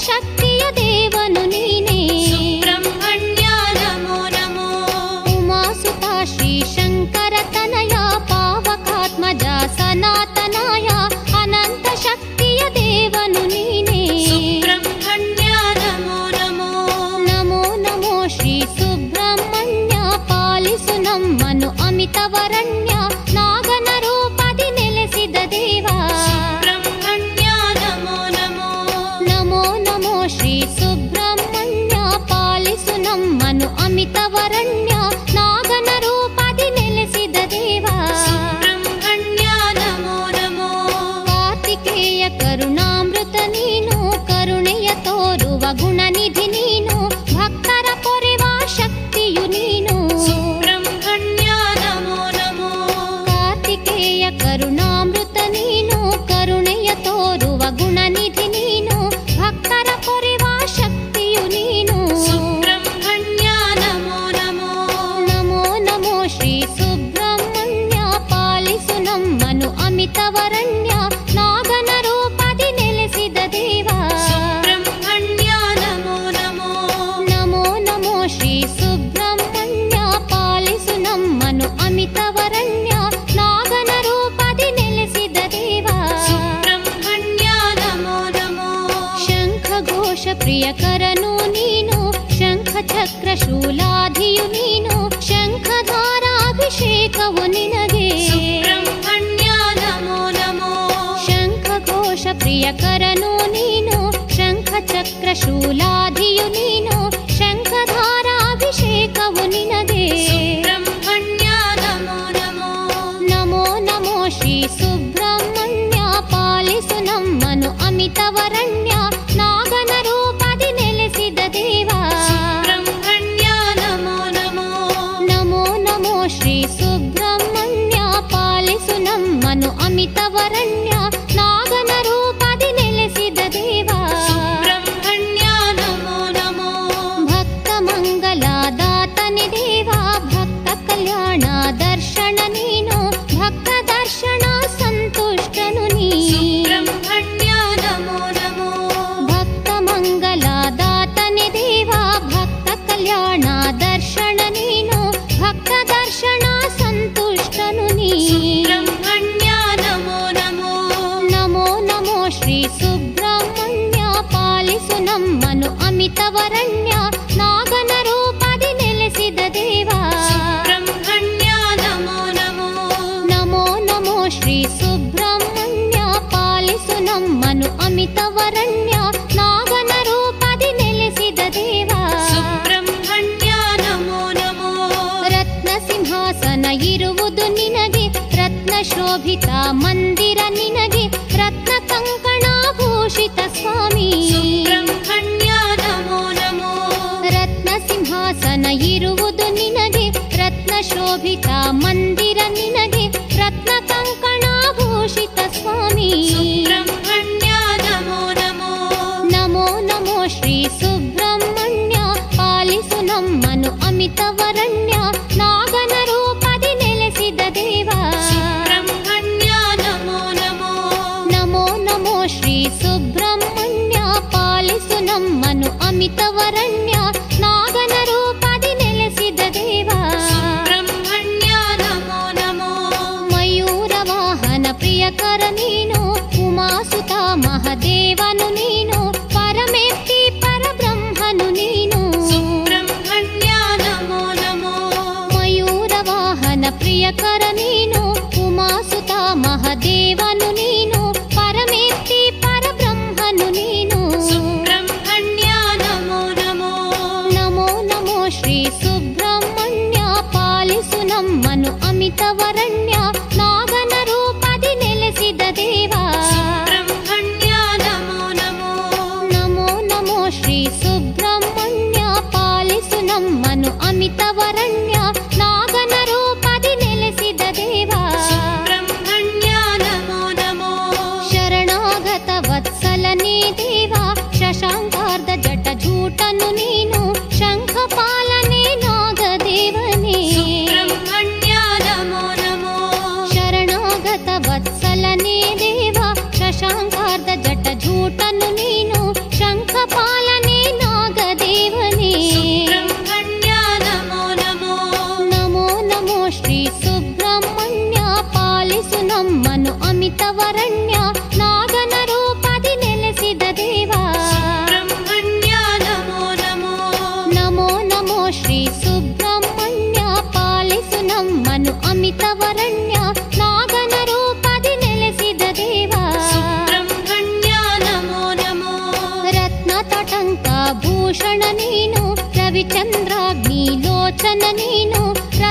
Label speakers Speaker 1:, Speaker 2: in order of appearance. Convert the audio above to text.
Speaker 1: ಶಕ್ತಿಯ ದೇವನು ನೀನೇ.
Speaker 2: ಸುಬ್ರಹ್ಮಣ್ಯ ನಮೋ ನಮೋ.
Speaker 1: ಉಮಾಸುತ ಶ್ರೀ ಶಂಕರ ತನಯ ಪಾವಕಾತ್ಮಜ ಸನಾತನಾಯ ಅನಂತ ಶಕ್ತಿಯ ದೇವನು ನೀನೇ.
Speaker 2: ಸುಬ್ರಹ್ಮಣ್ಯ ನಮೋ ನಮೋ.
Speaker 1: ನಮೋ ನಮೋ ಶ್ರೀ ಸುಬ್ರಹ್ಮಣ್ಯ ಪಾಲಿಸು ನಮ್ಮನು ಅಮಿತವರಣ್ಯ ನಾಗನ ರೂಪದಿ ನೆಲೆಸಿದ ದೇವ.
Speaker 2: ಸುಬ್ರಹ್ಮಣ್ಯ ನಮೋ ನಮೋ.
Speaker 1: ನಮೋ ನಮೋ ಶ್ರೀ ಸುಬ್ರಹ್ಮಣ್ಯ ಪಾಲಿಸು ನಮ್ಮನು ಅಮಿತವರಣ್ಯ ನಾಗನ ರೂಪದಿ ನೆಲೆಸಿದ ದೇವ.
Speaker 2: ಸುಬ್ರಹ್ಮಣ್ಯ ನಮೋ ನಮೋ.
Speaker 1: ಕಾರ್ತಿಕೇಯ ಕರುಣಾಮೃತ ನೀನು ಕರುಣೆಯ ತೋರುವ ಗುಣನಿಧಿ ನೀನು ಭಕ್ತರ ಪೊರೆವ ಶಕ್ತಿಯು ನೀನು.
Speaker 2: ಸುಬ್ರಹ್ಮಣ್ಯ ನಮೋ ನಮೋ.
Speaker 1: ಕಾರ್ತಿಕೇಯ ಕರುಣಾಮೃತ ನೀನು ಕರುಣೆಯ ತೋರುವ ಗುಣನಿಧಿ ನೀನು ಭಕ್ತರ ಪೊರೆವ ಶಕ್ತಿಯು ನೀನು.
Speaker 2: ಸುಬ್ರಹ್ಮಣ್ಯ ನಮೋ ನಮೋ.
Speaker 1: ನಮೋ ನಮೋ ಶ್ರೀ ಸುಬ್ರಹ್ಮಣ್ಯ ಪಾಲಿಸು ನಮ್ಮನು ಅಮಿತವರಣ್ಯ ನಾಗನ ರೂಪದಿ ನೆಲೆಸಿದ ದೇವ.
Speaker 2: ಸುಬ್ರಹ್ಮಣ್ಯ ನಮೋ ನಮೋ.
Speaker 1: ನಮೋ ನಮೋ ಶ್ರೀ ಸುಬ್ರಹ್ಮಣ್ಯ ಪಾಲಿಸು ನಮ್ಮನು ಅಮಿತವರಣ್ಯ ನಾಗನ ರೂಪದಿ ನೆಲೆಸಿದ ದೇವ.
Speaker 2: ಸುಬ್ರಹ್ಮಣ್ಯ ನಮೋ ನಮೋ.
Speaker 1: ಶಂಖ ಘೋಷ ಪ್ರಿಯಕರನು ನೀನು ಶಂಖ ಚಕ್ರ ಶೂಲಾಧಿಯು ನೀನು ಶಂಖಧಾರಾಭಿಷೇಕವು ನಿನಗೆ.
Speaker 2: ಸುಬ್ರಹ್ಮಣ್ಯ ನಮೋ ನಮೋ.
Speaker 1: ಶಂಖ ಘೋಷ ಪ್ರಿಯಕರನು ನೀನು ಶಂಖ ಚಕ್ರ ಶೂಲಾಧಿಯು ನೀನು ಶಂಖಧಾರಾಭಿಷೇಕವು ನಿನಗೆ.
Speaker 2: ಸುಬ್ರಹ್ಮಣ್ಯ ನಮೋ ನಮೋ.
Speaker 1: ನಮೋ ನಮೋ ಶ್ರೀ ಸುಬ್ರಹ್ಮಣ್ಯ ಪಾಲಿಸು ನಮ್ಮನು ಅಮಿತವರಣ್ಯ ನಾಗನ ರೂಪದಿ ನೆಲೆಸಿದ ದೇವ.
Speaker 2: ಸುಬ್ರಹ್ಮಣ್ಯ ನಮೋ ನಮೋ.
Speaker 1: ನಮೋ ನಮೋ ಶ್ರೀ ಸುಬ್ರಹ್ಮಣ್ಯ ಪಾಲಿಸು ನಮ್ಮನು ಅಮಿತವರಣ್ಯ ನಾಗನ ರೂಪದಿ ನೆಲೆಸಿದ ದೇವ.
Speaker 2: ಸುಬ್ರಹ್ಮಣ್ಯ ನಮೋ ನಮೋ.
Speaker 1: ಭಕ್ತ ಮಂಗಲದಾತನೆ ದೇವ ಭಕ್ತ ಕಲ್ಯಾಣ ದರ್ಶನ ನೀನು ಭಕ್ತ ದರ್ಶನ ಸಂತುಷ್ಟನು ನೀ.
Speaker 2: ಸುಬ್ರಹ್ಮಣ್ಯ ನಮೋ ನಮೋ.
Speaker 1: ಭಕ್ತ ಮಂಗಲದಾತನೆ ದೇವ ಭಕ್ತ ಕಲ್ಯಾಣ ದರ್ಶನ ನೀನು ಭಕ್ತ ದರ್ಶನ ಸಂತುಷ್ಟನು ನೀ.
Speaker 2: ಸುಬ್ರಹ್ಮಣ್ಯ ನಮೋ ನಮೋ.
Speaker 1: ನಮೋ ನಮೋ ಶ್ರೀ ಸುಬ್ರಹ್ಮಣ್ಯ ಪಾಲಿಸು ನಮ್ಮನು ಅಮಿತವರಣ್ಯ ನಾಗನ ರೂಪದಿ ನೆಲೆಸಿದ ದೇವ.
Speaker 2: ಸುಬ್ರಹ್ಮಣ್ಯ ನಮೋ ನಮೋ.
Speaker 1: ನಮೋ ನಮೋ ಶ್ರೀ ಸುಬ್ರಹ್ಮಣ್ಯ ಪಾಲಿಸು ನಮ್ಮನು ಅಮಿತವರಣ್ಯ ನಾಗನ ರೂಪದಿ ನೆಲೆಸಿದ ದೇವ.
Speaker 2: ಸುಬ್ರಹ್ಮಣ್ಯ ನಮೋ ನಮೋ.
Speaker 1: ರತ್ನ ಸಿಂಹಾಸನ ಇರುವುದು ನಿನಗೆ ರತ್ನ ಶೋಭಿತ ಮಂದಿರ ನಿನಗೆ ರತ್ನ ಕಂಕಣಾಭೂಷಿತ ಸ್ವಾಮಿ.
Speaker 2: ಸುಬ್ರಹ್ಮಣ್ಯ ನಮೋ ನಮೋ.
Speaker 1: ರತ್ನ ಸಿಂಹಾಸನ ಇರುವುದು ನಿನಗೆ ರತ್ನ ಶೋಭಿತ ಮಂದಿರ ನಿನಗೆ ರತ್ನ ಕಂಕಣಾಭೂಷಿತ ಸ್ವಾಮಿ.
Speaker 2: ಸುಬ್ರಹ್ಮಣ್ಯ ನಮೋ ನಮೋ.
Speaker 1: ನಮೋ ನಮೋ ಶ್ರೀ ಸುಬ್ರಹ್ಮಣ್ಯ ಪಾಲಿಸು ನಮ್ಮನು ಅಮಿತವರಣ್ಯ ನಾಗನ ರೂಪದಿ ನೆಲೆಸಿದ ದೇವ.
Speaker 2: ಸುಬ್ರಹ್ಮಣ್ಯ ನಮೋ ನಮೋ.
Speaker 1: ನಮೋ ನಮೋ ಶ್ರೀ ಸುಬ್ರಹ್ಮಣ್ಯ ಪಾಲಿಸು ನಮ್ಮನು ಅಮಿತವರಣ್ಯ ನಾಗನ ರೂಪದಿ ನೆಲೆಸಿದ ದೇವ.
Speaker 2: ಸುಬ್ರಹ್ಮಣ್ಯ ನಮೋ ನಮೋ.
Speaker 1: ಮಯೂರ ವಾಹನ ಪ್ರಿಯಕರ ನೀನು ಉಮಾಸುತ ಮಹದೇವನು ನೀನು ಪರಮೇತ್ತಿ ಪರಬ್ರಹ್ಮನು ನೀನು.
Speaker 2: ಸುಬ್ರಹ್ಮಣ್ಯ ನಮೋ ನಮೋ.
Speaker 1: ಮಯೂರ ವಾಹನ ಪ್ರಿಯಕರ ನೀನು ಉಮಾಸುತ ಮಹದೇವನು ನೀನು ಪರಮೇತ್ತಿ ಪರಬ್ರಹ್ಮನು ನೀನು.
Speaker 2: ಸುಬ್ರಹ್ಮಣ್ಯ ನಮೋ ನಮೋ.
Speaker 1: ನಮ್ಮನು ಅಮಿತವರಣ್ಯ ನಾಗನ ರೂಪದಿ ನೆಲೆಸಿದ ದೇವ.
Speaker 2: ಸುಬ್ರಹ್ಮಣ್ಯ ನಮೋ ನಮೋ.
Speaker 1: ನಮೋ ನಮೋ ಶ್ರೀ ಸುಬ್ರಹ್ಮಣ್ಯ ಪಾಲಿಸು ನಮ್ಮನು ಅಮಿತವರಣ್ಯ ನಾಗನ ರೂಪದಿ ನೆಲೆಸಿದ ದೇವ.
Speaker 2: ಸುಬ್ರಹ್ಮಣ್ಯ ನಮೋ ನಮೋ.
Speaker 1: ರತ್ನ ತಟಂಕ ಭೂಷಣ ನೀನು ರವಿಚಂದ್ರಾಗ್ನಿ ಲೋಚನ ನೀನು